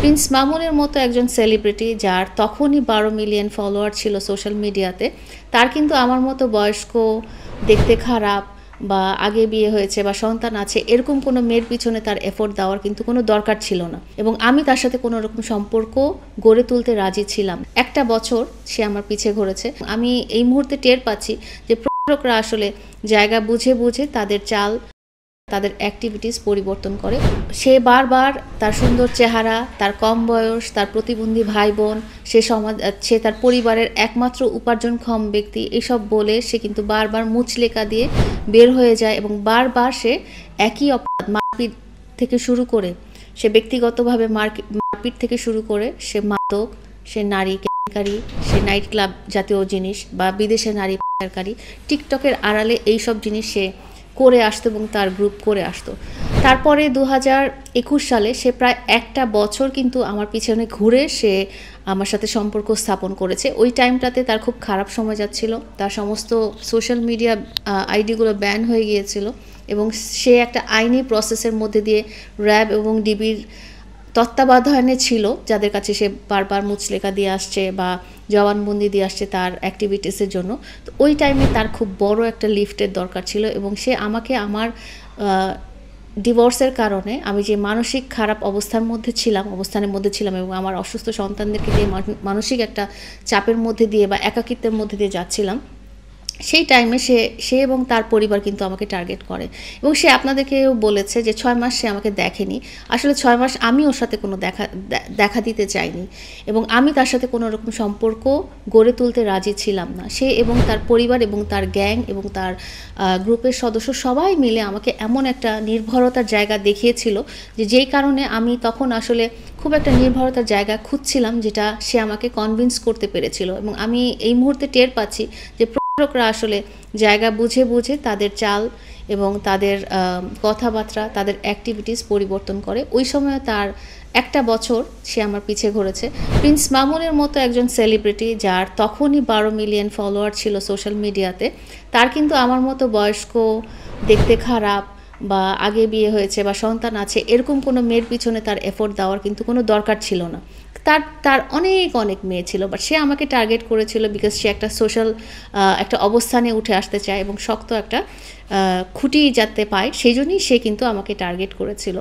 Prince মামুনের মতো একজন সেলিব্রিটি যার তখনই ১২ মিলিয়ন ফলোয়ার ছিল সোশ্যাল মিডিয়াতে, তার কিন্তু আমার মতো বয়স্ক, দেখতে খারাপ বা আগে বিয়ে হয়েছে বা সন্তান আছে এরকম কোনো মেয়ের পিছনে তার এফোর্ট দেওয়ার কিন্তু কোনো দরকার ছিল না, এবং আমি তার সাথে কোনো রকম সম্পর্ক গড়ে তুলতে রাজি ছিলাম। একটা বছর সে আমার পিছে ঘুরেছে। আমি এই মুহূর্তে টের পাচ্ছি যে প্রতারকরা আসলে জায়গা বুঝে বুঝে তাদের চাল, তাদের অ্যাক্টিভিটিস পরিবর্তন করে। সে বারবার তার সুন্দর চেহারা, তার কম বয়স, তার প্রতিবন্ধী ভাই বোন, সে তার পরিবারের একমাত্র উপার্জনক্ষম ব্যক্তি, এসব বলে সে কিন্তু বারবার মুচলেকা দিয়ে বের হয়ে যায়, এবং বারবার সে একই অপরাধ, মারপিট থেকে শুরু করে, সে ব্যক্তিগতভাবে মারপিট থেকে শুরু করে, সে মাদক, সে নারী কেলেঙ্কারি, সে নাইট ক্লাব জাতীয় জিনিস বা বিদেশে নারী পাচারকারী, টিকটকের আড়ালে এইসব জিনিস সে করে আসতো এবং তার গ্রুপ করে আসতো। তারপরে ২০২১ সালে সে প্রায় একটা বছর কিন্তু আমার পিছনে ঘুরে সে আমার সাথে সম্পর্ক স্থাপন করেছে। ওই টাইমটাতে তার খুব খারাপ সময় যাচ্ছিল, তার সমস্ত সোশ্যাল মিডিয়া আইডিগুলো ব্যান হয়ে গিয়েছিল, এবং সে একটা আইনি প্রসেসের মধ্যে দিয়ে র্যাব এবং ডিবির তত্ত্বাবধানে ছিল, যাদের কাছে সে বারবার মুচলেকা দিয়ে আসছে বা জবানবন্দি দিয়ে আসছে তার অ্যাক্টিভিটিসের জন্য। তো ওই টাইমে তার খুব বড় একটা লিফটের দরকার ছিল, এবং সে আমাকে আমার ডিভোর্সের কারণে আমি যে মানসিক খারাপ অবস্থানের মধ্যে ছিলাম এবং আমার অসুস্থ সন্তানদেরকে দিয়ে মানসিক একটা চাপের মধ্যে দিয়ে বা একাকিত্বের মধ্যে দিয়ে যাচ্ছিলাম, সেই টাইমে সে এবং তার পরিবার কিন্তু আমাকে টার্গেট করে, এবং সে আপনাদেরকেও বলেছে যে ৬ মাস সে আমাকে দেখেনি। আসলে ৬ মাস আমি ওর সাথে কোনো দেখা দিতে চাইনি, এবং আমি তার সাথে কোনো রকম সম্পর্ক গড়ে তুলতে রাজি ছিলাম না। সে এবং তার পরিবার এবং তার গ্যাং এবং তার গ্রুপের সদস্য সবাই মিলে আমাকে এমন একটা নির্ভরতার জায়গা দেখিয়েছিল যেই কারণে আমি তখন আসলে খুব একটা নির্ভরতার জায়গা খুঁজছিলাম, যেটা সে আমাকে কনভিন্স করতে পেরেছিল। এবং আমি এই মুহূর্তে টের পাচ্ছি যে প্রতারকরা আসলে জায়গা বুঝে বুঝে তাদের চাল এবং তাদের কথাবার্তা, তাদের অ্যাক্টিভিটিস পরিবর্তন করে। ওই সময় তার একটা বছর সে আমার পিছে ঘুরেছে। প্রিন্স মামুনের মতো একজন সেলিব্রিটি যার তখনই ১২ মিলিয়ন ফলোয়ার ছিল সোশ্যাল মিডিয়াতে, তার কিন্তু আমার মতো বয়স্ক, দেখতে খারাপ বা আগে বিয়ে হয়েছে বা সন্তান আছে এরকম কোনো মেয়ের পিছনে তার এফোর্ট দেওয়ার কিন্তু কোনো দরকার ছিল না। তার অনেক মেয়ে ছিল, বাট সে আমাকে টার্গেট করেছিল বিকজ সে একটা সোশ্যাল একটা অবস্থানে উঠে আসতে চায় এবং শক্ত একটা খুঁটি যাতে পায়, সেই জন্যই সে কিন্তু আমাকে টার্গেট করেছিল।